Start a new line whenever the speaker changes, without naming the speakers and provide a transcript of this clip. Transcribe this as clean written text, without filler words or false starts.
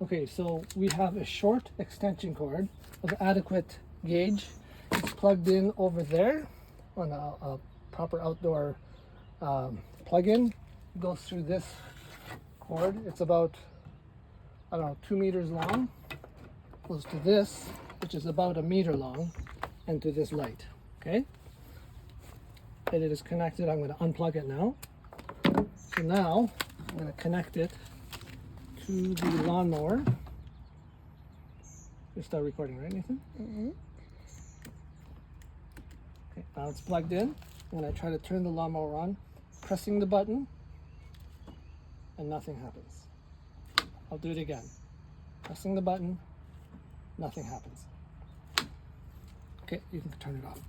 Okay, so we have a short extension cord of adequate gauge. It's plugged in over there on a proper outdoor plug-in. Goes through this cord. It's about, I don't know, 2 meters long. Goes to this, which is about 1 meter long, and to this light. Okay? And it is connected. I'm going to unplug it now. So now I'm going to connect it to the lawnmower. You start recording, right, Nathan?
Mm-hmm.
Okay, now it's plugged in. I'm going to try to turn the lawnmower on, pressing the button, and nothing happens. I'll do it again. Pressing the button, nothing happens. Okay, you can turn it off.